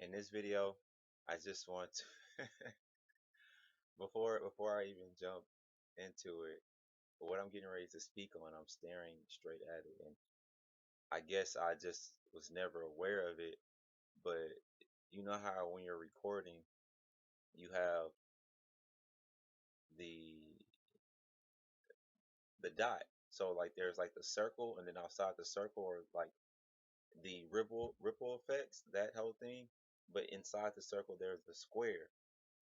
In this video, I just want to before I even jump into it, what I'm getting ready to speak on, I'm staring straight at it, and I guess I just was never aware of it. But you know how when you're recording, you have the the dot. So like there's like the circle, and then outside the circle are like the ripple effects, that whole thing. But inside the circle, there's the square.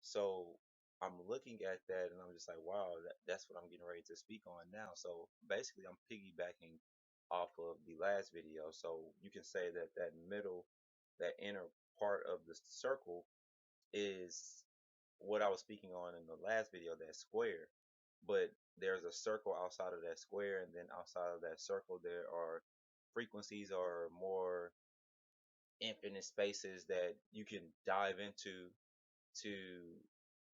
So I'm looking at that and I'm just like, wow, that's what I'm getting ready to speak on now. So basically, I'm piggybacking off of the last video. So you can say that that middle, that inner part of the circle is what I was speaking on in the last video, that square. But there's a circle outside of that square, and then outside of that circle, there are frequencies or more infinite spaces that you can dive into to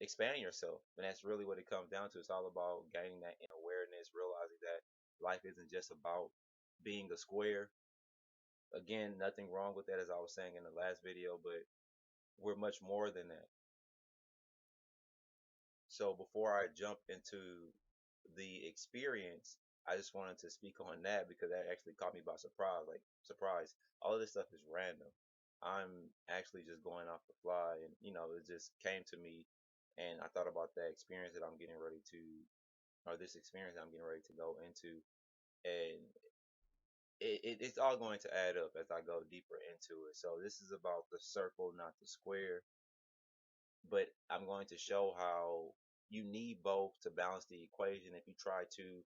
expand yourself. And that's really what it comes down to. It's all about gaining that inner awareness, realizing that life isn't just about being a square. Again, nothing wrong with that, as I was saying in the last video, but we're much more than that. So before I jump into the experience, I just wanted to speak on that because that actually caught me by surprise. Like, surprise, all of this stuff is random. I'm actually just going off the fly, and it just came to me, and I thought about that experience that I'm getting ready to, or this experience that I'm getting ready to go into, and it's all going to add up as I go deeper into it. So this is about the circle, not the square, but I'm going to show how you need both to balance the equation. If you try to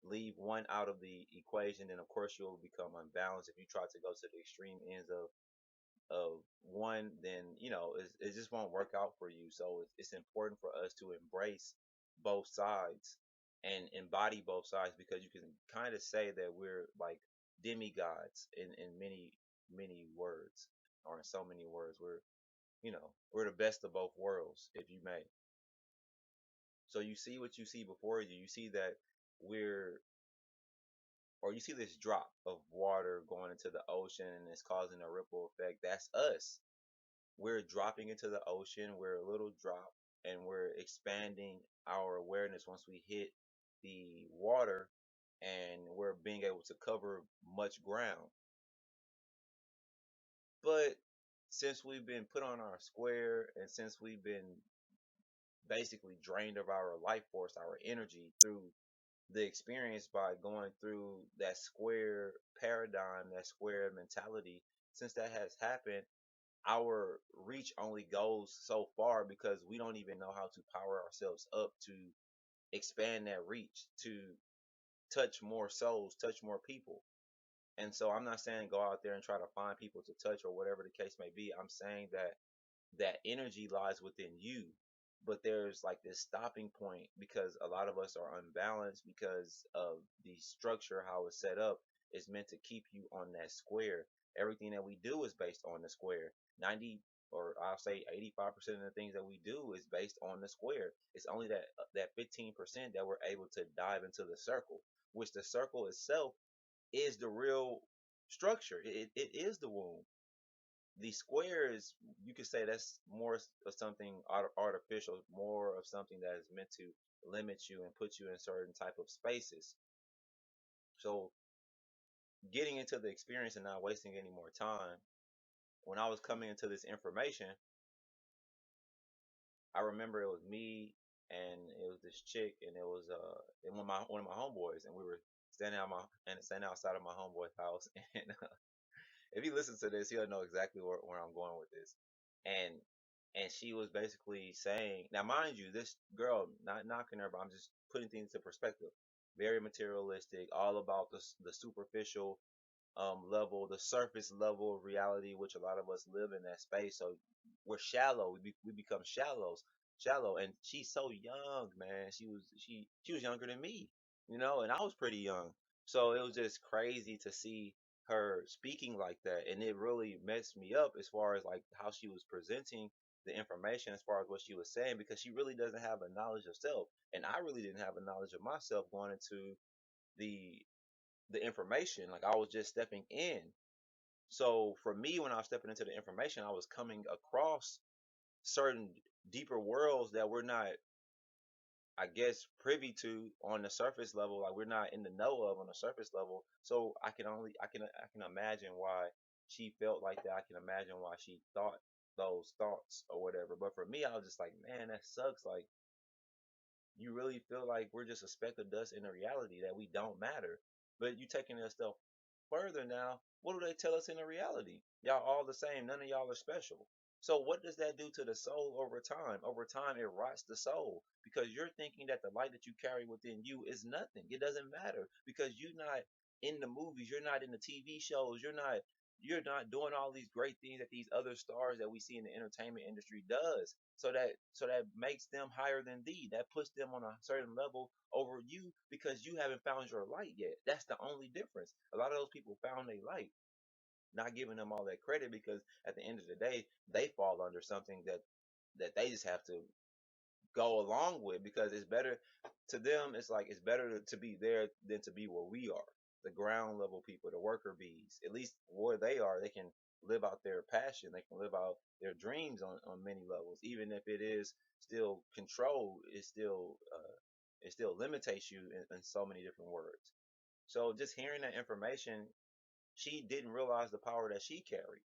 leave one out of the equation, then of course you'll become unbalanced. If you try to go to the extreme ends of one, then it just won't work out for you. So it's important for us to embrace both sides and embody both sides, because you can kind of say that we're like demigods in many words, or in so many words. We're the best of both worlds, if you may. So you see what you see before you. You see that we're, or you see this drop of water going into the ocean and it's causing a ripple effect. That's us. We're dropping into the ocean. We're a little drop, and we're expanding our awareness once we hit the water, and we're being able to cover much ground. But since we've been put on our square, and since we've been basically drained of our life force, our energy, through the experience by going through that square paradigm, that square mentality, since that has happened, our reach only goes so far, because we don't even know how to power ourselves up to expand that reach, to touch more souls, touch more people. And so I'm not saying go out there and try to find people to touch or whatever the case may be. I'm saying that that energy lies within you. But there's like this stopping point, because a lot of us are unbalanced because of the structure, how it's set up is meant to keep you on that square. Everything that we do is based on the square. 90, or I'll say 85% of the things that we do is based on the square. It's only that 15% that we're able to dive into the circle, which the circle itself is the real structure. It is the womb. The square is, you could say, that's more of something artificial, more of something that is meant to limit you and put you in certain type of spaces. So getting into the experience and not wasting any more time, when I was coming into this information, I remember it was me and it was this chick, and it was and one of my homeboys, and we were standing outside of my homeboy's house. And if he listens to this, he'll know exactly where I'm going with this. And she was basically saying, now mind you, this girl, not knocking her, but I'm just putting things into perspective. Very materialistic, all about the superficial level, the surface level of reality, which a lot of us live in that space. So we're shallow. We become shallow. And she's so young, man. She was younger than me, and I was pretty young. So it was just crazy to see her speaking like that, and it really messed me up as far as like how she was presenting the information, as far as what she was saying, because she really doesn't have a knowledge of self, and I really didn't have a knowledge of myself going into the the information. Like, I was just stepping in. So for me, when I was stepping into the information, I was coming across certain deeper worlds that we're not, I guess, privy to on the surface level, like we're not in the know of on the surface level. So I can imagine why she felt like that. I can imagine why she thought those thoughts or whatever. But for me, I was just like, man, that sucks. Like, you really feel like we're just a speck of dust in a reality that we don't matter. But you taking that stuff further now, what do they tell us in the reality? Y'all all the same. None of y'all are special. So what does that do to the soul over time? Over time, it rots the soul because you're thinking that the light that you carry within you is nothing. It doesn't matter because you're not in the movies, you're not in the TV shows, you're not doing all these great things that these other stars that we see in the entertainment industry does. So that makes them higher than thee. That puts them on a certain level over you because you haven't found your light yet. That's the only difference. A lot of those people found their light, not giving them all that credit because at the end of the day, they fall under something that they just have to go along with because it's better to them. It's like it's better to be there than to be where we are, the ground level people, the worker bees. At least where they are, they can live out their passion, they can live out their dreams on many levels, even if it is still controlled. It still limitates you in so many different words. So just hearing that information, she didn't realize the power that she carried.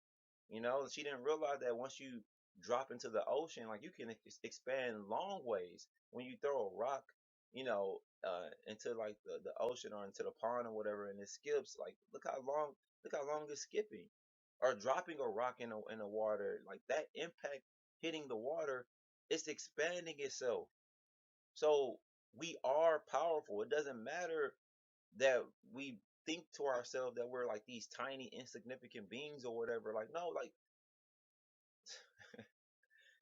She didn't realize that once you drop into the ocean, like you can expand long ways. When you throw a rock, into like the ocean or into the pond or whatever, and it skips, like look how long it's skipping. Or dropping a rock in the water, like that impact hitting the water, it's expanding itself. So we are powerful. It doesn't matter that we think to ourselves that we're like these tiny insignificant beings or whatever. Like, no, like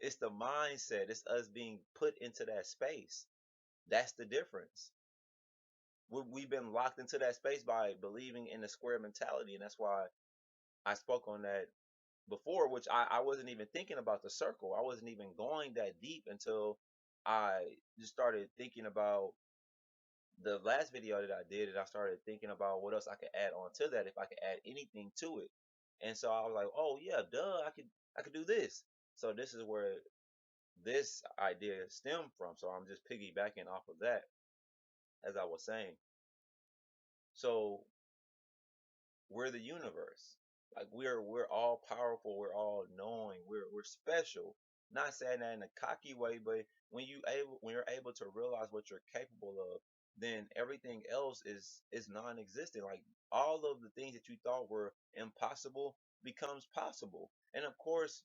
it's the mindset. It's us being put into that space. That's the difference. We've been locked into that space by believing in the square mentality, and that's why I spoke on that before, which I wasn't even thinking about the circle. I wasn't even going that deep until I just started thinking about the last video that I did, and I started thinking about what else I could add on to that, if I could add anything to it. And so I was like, oh yeah, duh, I could do this. So this is where this idea stemmed from. So I'm just piggybacking off of that, as I was saying. So we're the universe. Like we're all powerful. We're all knowing. We're special. Not saying that in a cocky way, but when you're able to realize what you're capable of, then everything else is non-existent. Like all of the things that you thought were impossible becomes possible. And of course,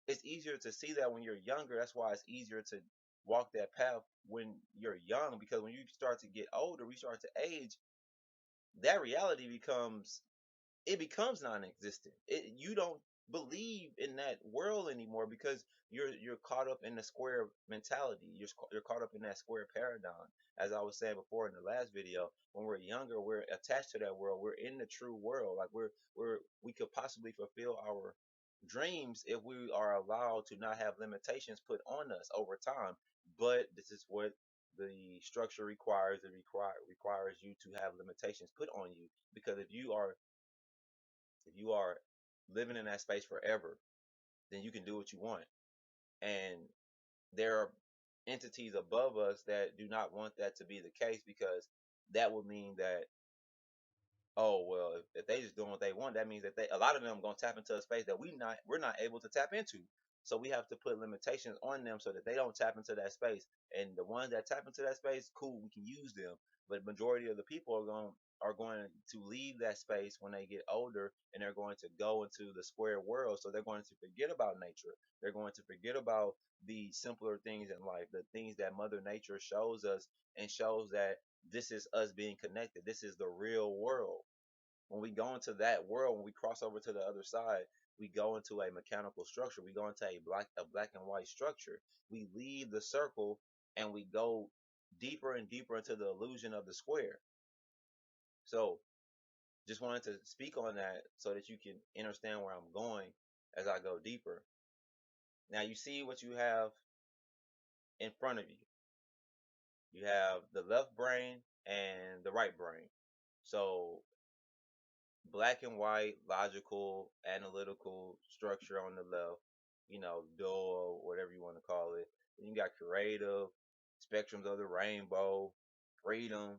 it's easier to see that when you're younger. That's why it's easier to walk that path when you're young, because when you start to get older, we start to age, that reality becomes non-existent. You don't believe in that world anymore because you're caught up in the square mentality. You're caught up in that square paradigm. As I was saying before in the last video, when we're younger, we're attached to that world. We're in the true world. Like we could possibly fulfill our dreams if we are allowed to not have limitations put on us over time. But this is what the structure requires. It requires you to have limitations put on you, because if you are living in that space forever, then you can do what you want. And there are entities above us that do not want that to be the case, because that would mean that, oh well, if they just doing what they want, that means that a lot of them gonna tap into a space that we're not able to tap into. So we have to put limitations on them so that they don't tap into that space. And the ones that tap into that space, cool, we can use them. But majority of the people are going to leave that space when they get older, and they're going to go into the square world. So they're going to forget about nature. They're going to forget about the simpler things in life, the things that Mother Nature shows us, and shows that this is us being connected. This is the real world. When we go into that world, when we cross over to the other side, we go into a mechanical structure. We go into a black and white structure. We leave the circle and we go deeper and deeper into the illusion of the square. So just wanted to speak on that so that you can understand where I'm going as I go deeper. Now you see what you have in front of you. You have the left brain and the right brain. So black and white, logical, analytical structure on the left, dual, whatever you want to call it. Then you got creative, spectrums of the rainbow, freedom,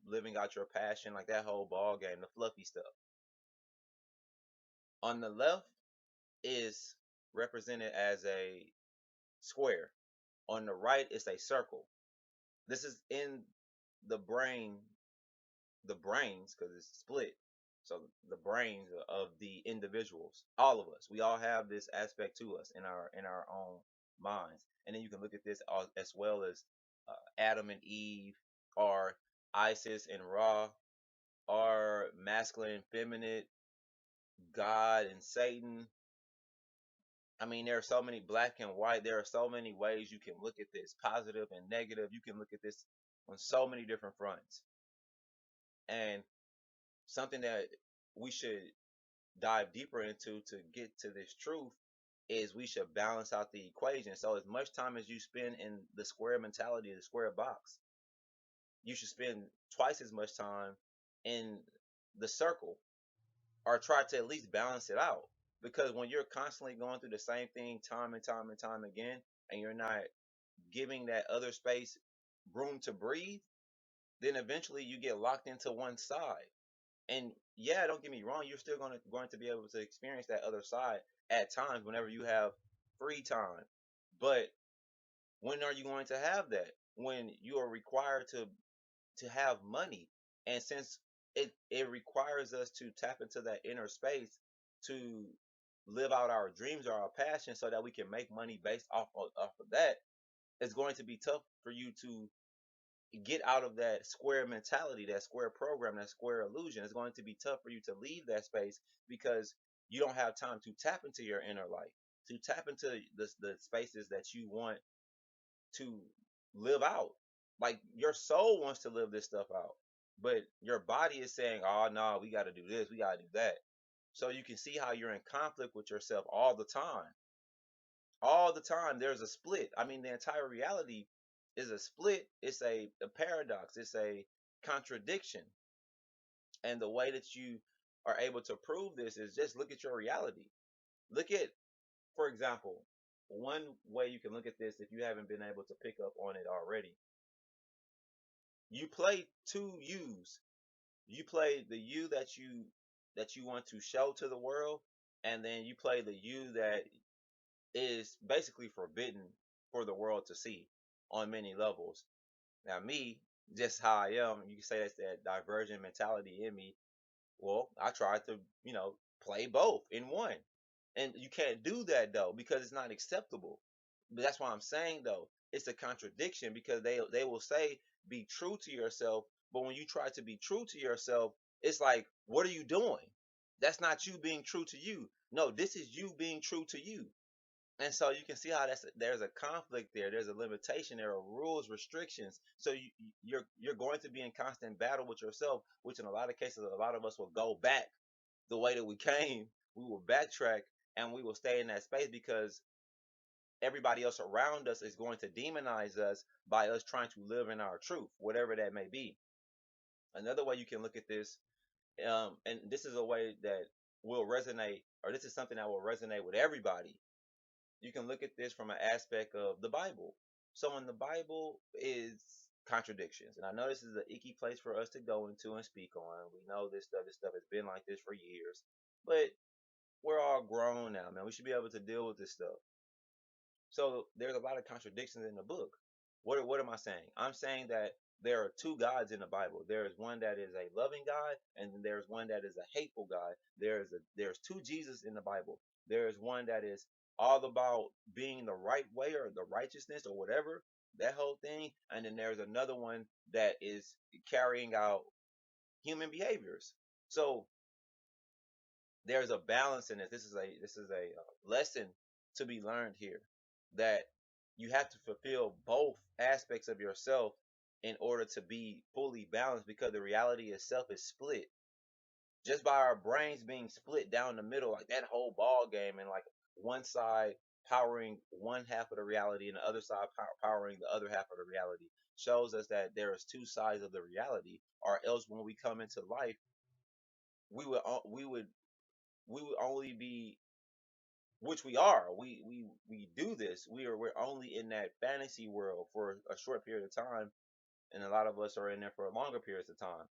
living out your passion, like that whole ball game, the fluffy stuff. On the left is represented as a square. On the right is a circle. This is in the brains, because it's split. So the brains of the individuals, all of us, we all have this aspect to us in our own minds. And then you can look at this as well as Adam and Eve, or Isis and Ra, or masculine and feminine, God and Satan. I mean, there are so many black and white. There are so many ways you can look at this, positive and negative. You can look at this on so many different fronts. And something that we should dive deeper into to get to this truth is we should balance out the equation. So as much time as you spend in the square mentality, the square box, you should spend twice as much time in the circle, or try to at least balance it out. Because when you're constantly going through the same thing time and time and time again, and you're not giving that other space room to breathe, then eventually you get locked into one side. And yeah, don't get me wrong, you're still going to be able to experience that other side at times whenever you have free time. But when are you going to have that? When you are required to have money. And since it requires us to tap into that inner space to live out our dreams or our passion so that we can make money based off of that, it's going to be tough for you to get out of that square mentality, that square program, that square illusion. It's going to be tough for you to leave that space because you don't have time to tap into your inner light, to tap into the spaces that you want to live out. Like your soul wants to live this stuff out, but your body is saying, "Oh no, we got to do this, we got to do that." So you can see how you're in conflict with yourself all the time. All the time, there's a split. I mean, the entire reality is a split. It's a paradox. It's a contradiction. And the way that you are able to prove this is just look at your reality. Look at, for example, one way you can look at this if you haven't been able to pick up on it already. You play two yous. You play the you that you want to show to the world, and then you play the you that is basically forbidden for the world to see on many levels. Now, me, just how I am, you can say that's that divergent mentality in me. Well, I tried to, play both in one. And you can't do that though because it's not acceptable. But that's why I'm saying though, it's a contradiction because they will say be true to yourself, but when you try to be true to yourself, it's like, what are you doing? That's not you being true to you. No, this is you being true to you. And so you can see how there's a conflict there. There's a limitation. There are rules, restrictions. So you're going to be in constant battle with yourself, which in a lot of cases, a lot of us will go back the way that we came. We will backtrack and we will stay in that space because everybody else around us is going to demonize us by us trying to live in our truth, whatever that may be. Another way you can look at this, and this is a way that will resonate, or this is something that will resonate with everybody. You can look at this from an aspect of the Bible. So in the Bible is contradictions. And I know this is an icky place for us to go into and speak on. We know this stuff has been like this for years. But we're all grown now, man. We should be able to deal with this stuff. So there's a lot of contradictions in the book. What am I saying? I'm saying that there are two gods in the Bible. There is one that is a loving God, and then there's one that is a hateful God. There's two Jesus in the Bible. There is one that is all about being the right way or the righteousness or whatever, that whole thing. And then there's another one that is carrying out human behaviors. So there's a balance in this. This is a lesson to be learned here, that you have to fulfill both aspects of yourself in order to be fully balanced, because the reality itself is split. Just by our brains being split down the middle, like that whole ball game, and like one side powering one half of the reality and the other side powering the other half of the reality, shows us that there is two sides of the reality. Or else when we come into life, we would only be, which we are. We do this. We're only in that fantasy world for a short period of time, and a lot of us are in there for longer periods of time.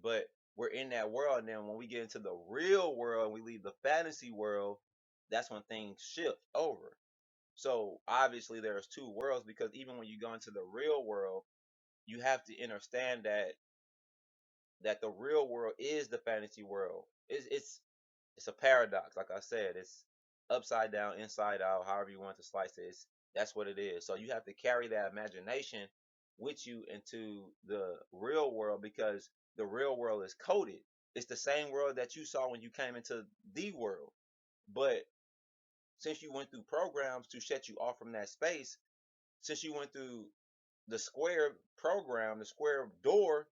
But we're in that world, and then when we get into the real world and we leave the fantasy world, that's when things shift over. So obviously there's two worlds, because even when you go into the real world, you have to understand that the real world is the fantasy world. It's a paradox. Like I said, it's upside down, inside out, however you want to slice it. That's what it is. So you have to carry that imagination with you into the real world, because the real world is coded. It's the same world that you saw when you came into the world. But since you went through programs to shut you off from that space, since you went through the square program, the square door,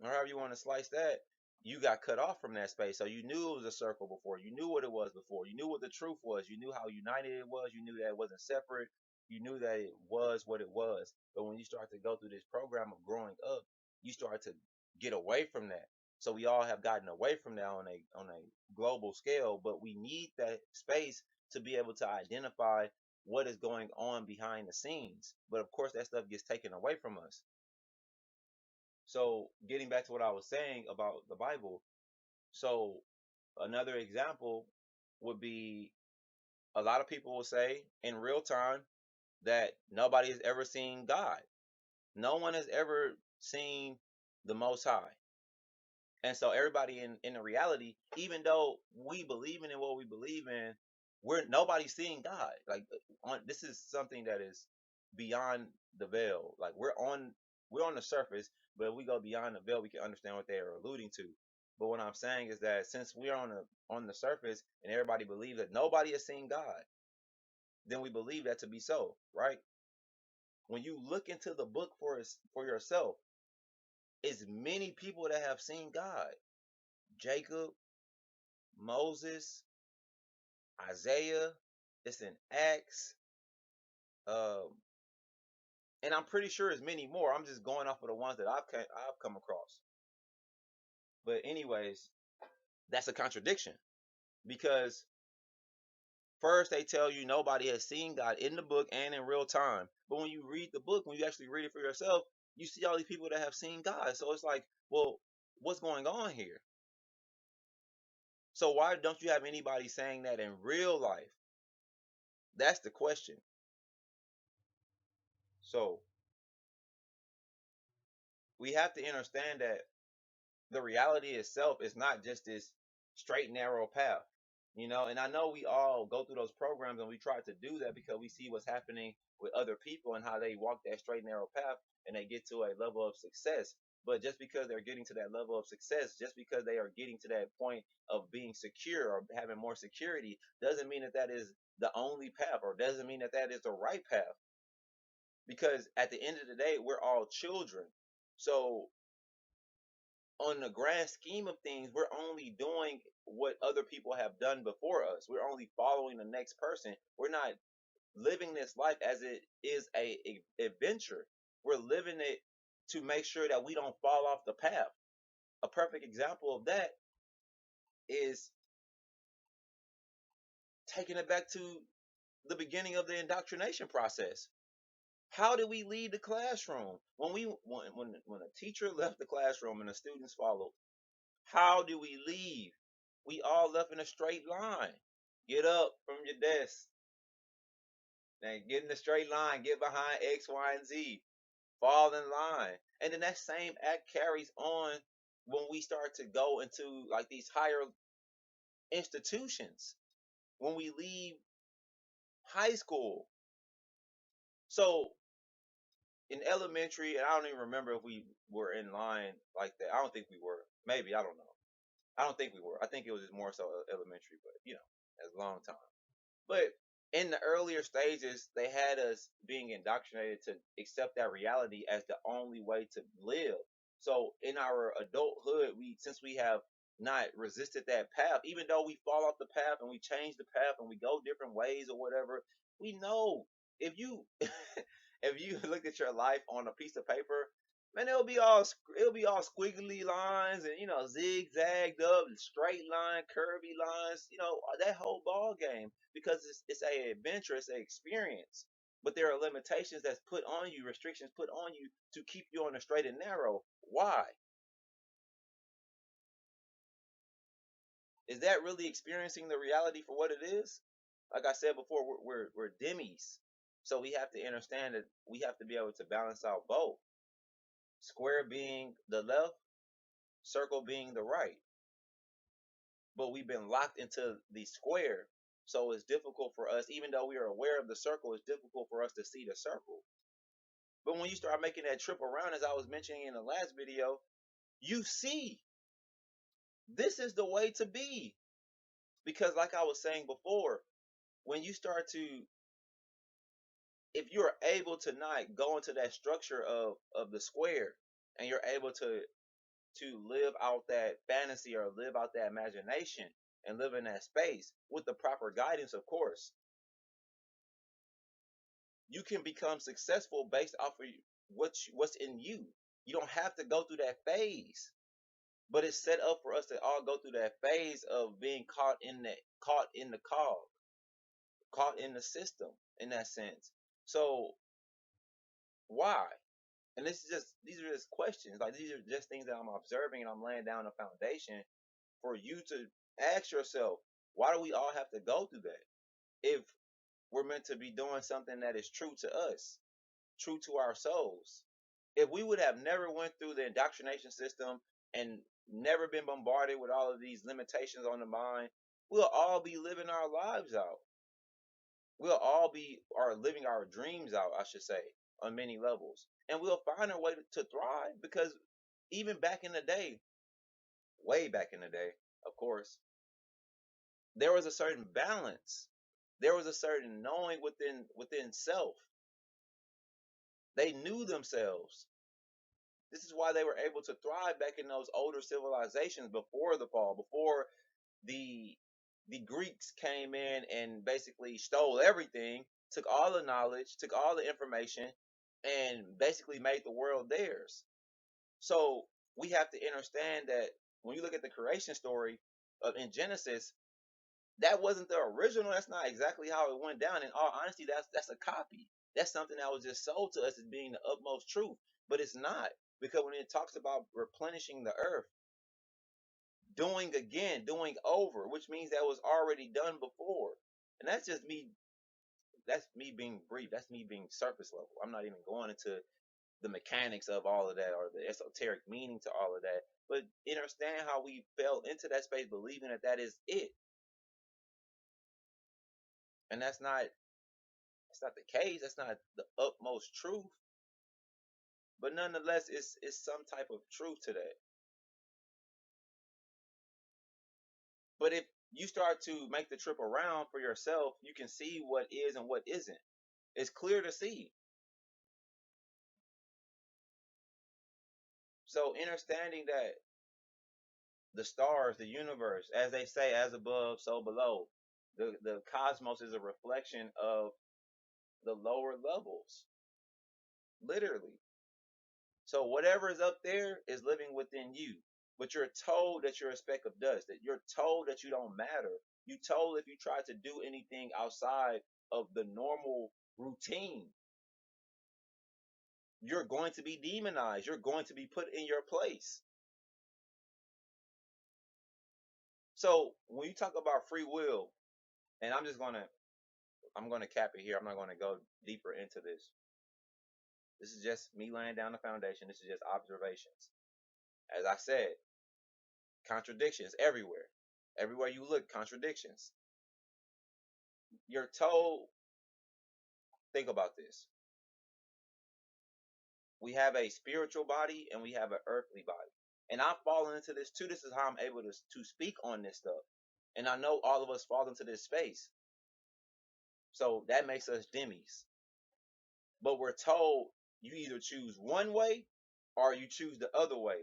or however you want to slice that, you got cut off from that space. So you knew it was a circle before. You knew what it was before. You knew what the truth was. You knew how united it was. You knew that it wasn't separate. You knew that it was what it was. But when you start to go through this program of growing up, you start to get away from that. So we all have gotten away from that on a global scale, but we need that space to be able to identify what is going on behind the scenes. But of course, that stuff gets taken away from us. So getting back to what I was saying about the Bible, so another example would be, a lot of people will say in real time that nobody has ever seen God. No one has ever seen the Most High. And so everybody in the reality, even though we believe in what we believe in, we're nobody's seeing God. Like, this is something that is beyond the veil. Like, we're on the surface, but if we go beyond the veil, we can understand what they are alluding to. But what I'm saying is that since we're on the surface and everybody believes that nobody has seen God, then we believe that to be so, right? When you look into the book for yourself, it's many people that have seen God. Jacob, Moses, Isaiah, it's in Acts, um, and I'm pretty sure it's many more. I'm just going off of the ones that I've come across. But anyways, that's a contradiction, because first they tell you nobody has seen God in the book and in real time, but when you read the book, when you actually read it for yourself, you see all these people that have seen God. So it's like, well, what's going on here? So why don't you have anybody saying that in real life? That's the question. So we have to understand that the reality itself is not just this straight narrow path, and I know we all go through those programs, and we try to do that because we see what's happening with other people and how they walk that straight narrow path and they get to a level of success. But just because they're getting to that level of success, just because they are getting to that point of being secure or having more security, doesn't mean that that is the only path, or doesn't mean that that is the right path, because at the end of the day, we're all children. So on the grand scheme of things, we're only doing what other people have done before us. We're only following the next person. We're not living this life as it is a adventure. We're living it to make sure that we don't fall off the path. A perfect example of that is taking it back to the beginning of the indoctrination process. How did we leave the classroom when a teacher left the classroom and the students followed? How do we leave? We all left in a straight line. Get up from your desk. Now get in a straight line. Get behind X, Y, and Z. Fall in line. And then that same act carries on when we start to go into like these higher institutions. When we leave high school. So in elementary, and I don't even remember if we were in line like that. I don't think we were. Maybe, I don't know. I don't think we were. I think it was just more so elementary, but that's a long time. But in the earlier stages, they had us being indoctrinated to accept that reality as the only way to live. So in our adulthood, since we have not resisted that path, even though we fall off the path and we change the path and we go different ways or whatever, we know if you if you look at your life on a piece of paper, Man, it'll be all squiggly lines and zigzagged up, straight line, curvy lines. That whole ball game because it's a adventure, it's an experience. But there are limitations that's put on you, restrictions put on you to keep you on the straight and narrow. Why? Is that really experiencing the reality for what it is? Like I said before, we're dimmies, so we have to understand that we have to be able to balance out both. Square being the left, circle being the right. But we've been locked into the square. So it's difficult for us, even though we are aware of the circle, it's difficult for us to see the circle. But when you start making that trip around, as I was mentioning in the last video, you see this is the way to be. Because, like I was saying before, when you start to, if you're able to not go into that structure of the square and you're able to live out that fantasy or live out that imagination and live in that space with the proper guidance, of course, you can become successful based off of what's in you. You don't have to go through that phase, but it's set up for us to all go through that phase of being caught in the cog, caught in the system in that sense. So why? And these are just questions. Like these are just things that I'm observing and I'm laying down a foundation for you to ask yourself, why do we all have to go through that? If we're meant to be doing something that is true to us, true to our souls. If we would have never went through the indoctrination system and never been bombarded with all of these limitations on the mind, we'll all be living our lives out. We'll all be are living our dreams out, I should say, on many levels. And we'll find our way to thrive because even back in the day, way back in the day, of course, there was a certain balance. There was a certain knowing within self. They knew themselves. This is why they were able to thrive back in those older civilizations before the fall, before the the Greeks came in and basically stole everything, took all the knowledge, took all the information, and basically made the world theirs. So we have to understand that when you look at the creation story in Genesis, that wasn't the original. That's not exactly how it went down. In all honesty, that's a copy. That's something that was just sold to us as being the utmost truth, but it's not, because when it talks about replenishing the earth, doing again, doing over, which means that was already done before, and that's just me. That's me being brief. That's me being surface level. I'm not even going into the mechanics of all of that or the esoteric meaning to all of that, but understand how we fell into that space believing that that is it, and that's not the case. That's not the utmost truth. But nonetheless, it's some type of truth to that. But if you start to make the trip around for yourself, you can see what is and what isn't. It's clear to see. So understanding that the stars, the universe, as they say, as above, so below, the cosmos is a reflection of the lower levels, literally. So whatever is up there is living within you. But you're told that you're a speck of dust, that you're told that you don't matter. You told if you try to do anything outside of the normal routine, you're going to be demonized. You're going to be put in your place. So when you talk about free will, and I'm gonna cap it here. I'm not gonna go deeper into this. This is just me laying down the foundation. This is just observations. As I said, contradictions everywhere. Everywhere you look, contradictions. You're told, think about this. We have a spiritual body and we have an earthly body. And I'm falling into this too. This is how I'm able to speak on this stuff. And I know all of us fall into this space. So that makes us dimmies. But we're told you either choose one way or you choose the other way.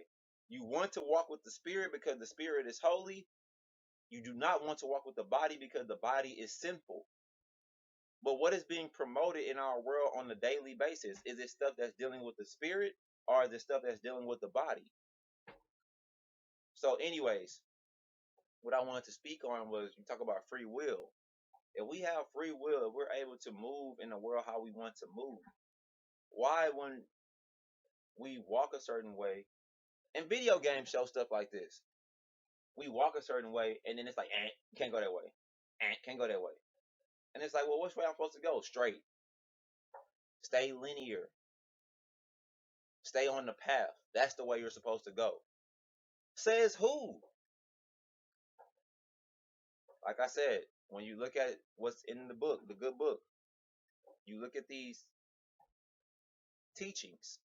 You want to walk with the spirit because the spirit is holy. You do not want to walk with the body because the body is sinful. But what is being promoted in our world on a daily basis? Is it stuff that's dealing with the spirit? are the stuff that's dealing with the body. So, anyways, what I wanted to speak on was you talk about free will. If we have free will, if we're able to move in the world how we want to move, why when we walk a certain way, and video games show stuff like this, we walk a certain way and then it's like, can't go that way. Can't go that way. And it's like, well, which way I'm supposed to go? Straight. Stay linear. Stay on the path. That's the way you're supposed to go. Says who? Like I said, when you look at what's in the book, the good book, you look at these teachings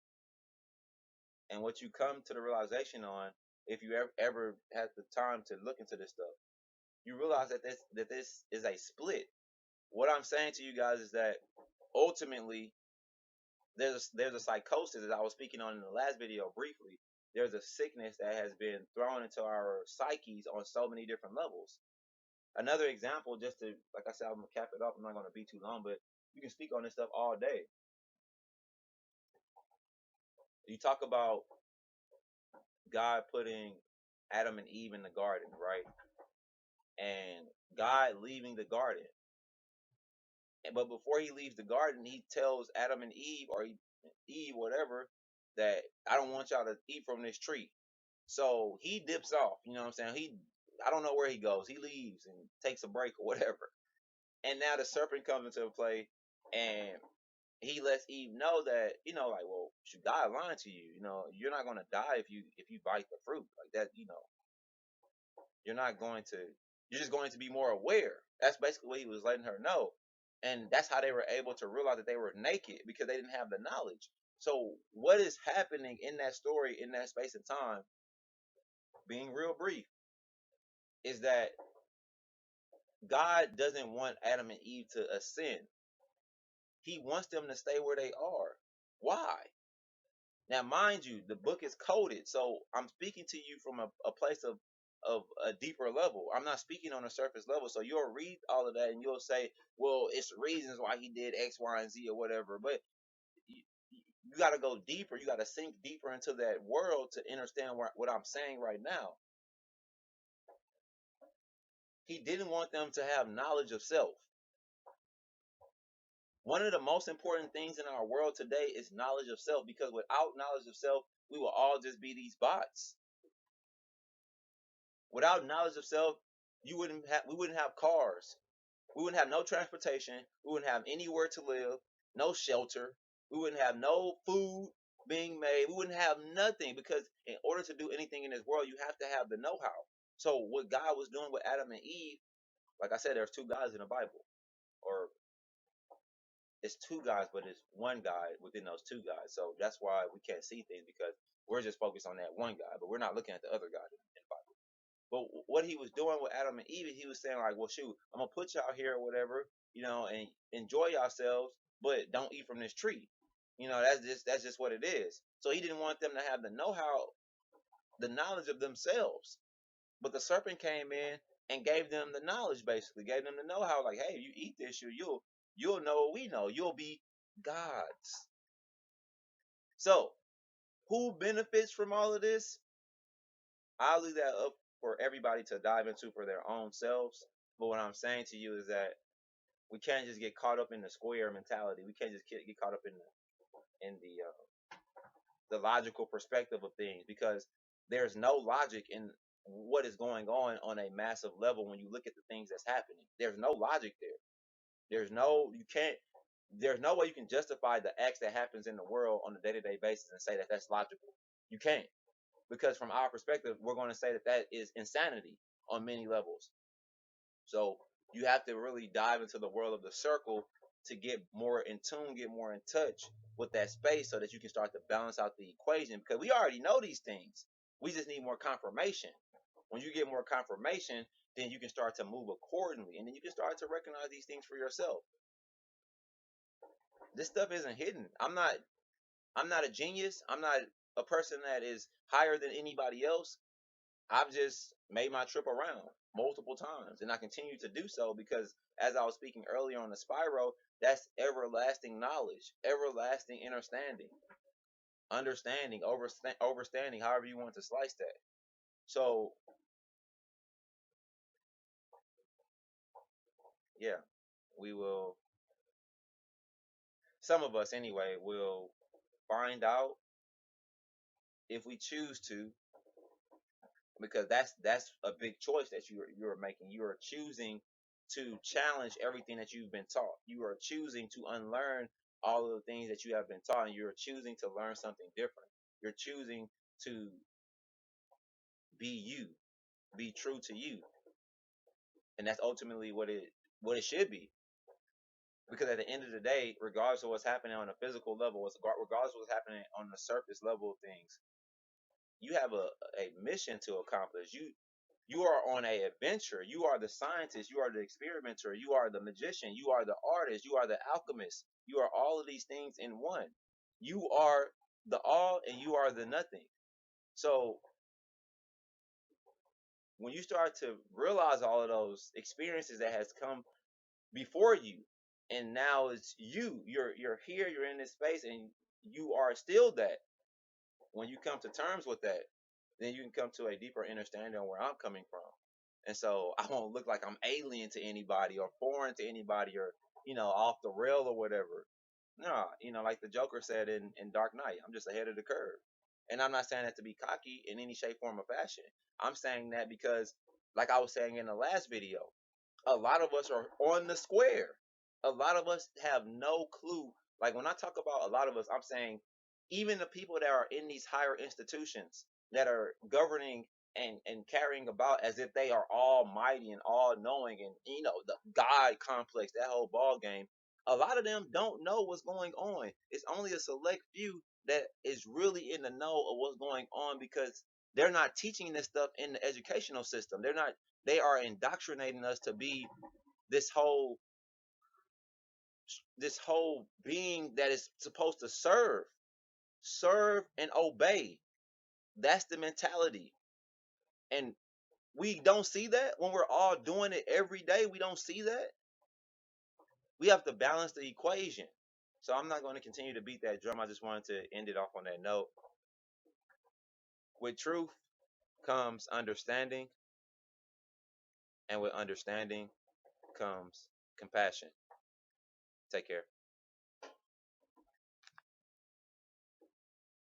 and what you come to the realization on, if you ever had the time to look into this stuff, you realize that this is a split. What I'm saying to you guys is that ultimately there's a psychosis, as I was speaking on in the last video briefly. There's a sickness that has been thrown into our psyches on so many different levels. Another example, just to, like I said, I'm gonna cap it up. I'm not gonna be too long, but you can speak on this stuff all day. You talk about God putting Adam and Eve in the garden, right? And God leaving the garden. But before he leaves the garden, he tells Adam and Eve, or Eve, whatever, that I don't want y'all to eat from this tree. So he dips off. You know what I'm saying? I don't know where he goes. He leaves and takes a break or whatever. And now the serpent comes into play, and he lets Eve know that, like, well, should God lying to you? You're not gonna die if you bite the fruit like that. You're not going to. You're just going to be more aware. That's basically what he was letting her know, and that's how they were able to realize that they were naked, because they didn't have the knowledge. So what is happening in that story, in that space of time, being real brief, is that God doesn't want Adam and Eve to ascend. He wants them to stay where they are. Why? Now, mind you, the book is coded, so I'm speaking to you from a place of a deeper level. I'm not speaking on a surface level. So you'll read all of that and you'll say, well, it's reasons why he did X, Y, and Z or whatever. But you got to go deeper. You got to sink deeper into that world to understand what I'm saying right now. He didn't want them to have knowledge of self. One of the most important things in our world today is knowledge of self, because without knowledge of self, we will all just be these bots. Without knowledge of self, we wouldn't have cars. We wouldn't have no transportation. We wouldn't have anywhere to live, no shelter. We wouldn't have no food being made. We wouldn't have nothing, because in order to do anything in this world, you have to have the know-how. So what God was doing with Adam and Eve, like I said, there's two guys in the Bible, or it's two guys, but it's one guy within those two guys. So that's why we can't see things, because we're just focused on that one guy, but we're not looking at the other guy in the Bible. But what he was doing with Adam and Eve, he was saying like, well, shoot, I'm gonna put y'all here or whatever, and enjoy yourselves, but don't eat from this tree. That's just what it is. So he didn't want them to have the know-how, the knowledge of themselves. But the serpent came in and gave them the knowledge, basically gave them the know-how. Like, hey, you eat this, you'll know what we know. You'll be gods. So who benefits from all of this? I'll leave that up for everybody to dive into for their own selves. But what I'm saying to you is that we can't just get caught up in the square mentality. We can't just get caught up in the logical perspective of things, because there's no logic in what is going on a massive level. When you look at the things that's happening, there's no logic there. There's no way you can justify the acts that happens in the world on a day-to-day basis and say that that's logical. You can't, because from our perspective, we're going to say that that is insanity on many levels. So you have to really dive into the world of the circle to get more in tune, get more in touch with that space, so that you can start to balance out the equation, because we already know these things. We just need more confirmation. When you get more confirmation, then you can start to move accordingly, and then you can start to recognize these things for yourself. This stuff isn't hidden. I'm not a genius. I'm not a person that is higher than anybody else. I've just made my trip around multiple times, and I continue to do so, because as I was speaking earlier on the spiral, that's everlasting knowledge, everlasting understanding. understanding, overstanding, however you want to slice that. So yeah, we will. Some of us anyway will find out if we choose to, because that's a big choice that you're making. You are choosing to challenge everything that you've been taught. You are choosing to unlearn all of the things that you have been taught, and you're choosing to learn something different. You're choosing to be you, be true to you, and that's ultimately what it should be. Because at the end of the day, regardless of what's happening on a physical level, regardless of what's happening on the surface level of things, you have a mission to accomplish. You are on a adventure. You are the scientist. You are the experimenter. You are the magician. You are the artist. You are the alchemist. You are all of these things in one. You are the all and you are the nothing. So when you start to realize all of those experiences that has come before you, and now it's you're here, you're in this space, and you are still that. When you come to terms with that, then you can come to a deeper understanding of where I'm coming from. And so I won't look like I'm alien to anybody or foreign to anybody or, off the rail or whatever. No, like the Joker said in Dark Knight, I'm just ahead of the curve. And I'm not saying that to be cocky in any shape, form, or fashion. I'm saying that because, like I was saying in the last video, a lot of us are on the square. A lot of us have no clue. Like when I talk about a lot of us, I'm saying even the people that are in these higher institutions that are governing and carrying about as if they are almighty and all knowing and the God complex, that whole ball game. A lot of them don't know what's going on. It's only a select few that is really in the know of what's going on because they're not teaching this stuff in the educational system. They are indoctrinating us to be this whole this whole being that is supposed to serve and obey. That's the mentality. And we don't see that when we're all doing it every day. We don't see that. We have to balance the equation. So I'm not going to continue to beat that drum. I just wanted to end it off on that note. With truth comes understanding, and with understanding comes compassion. Take care.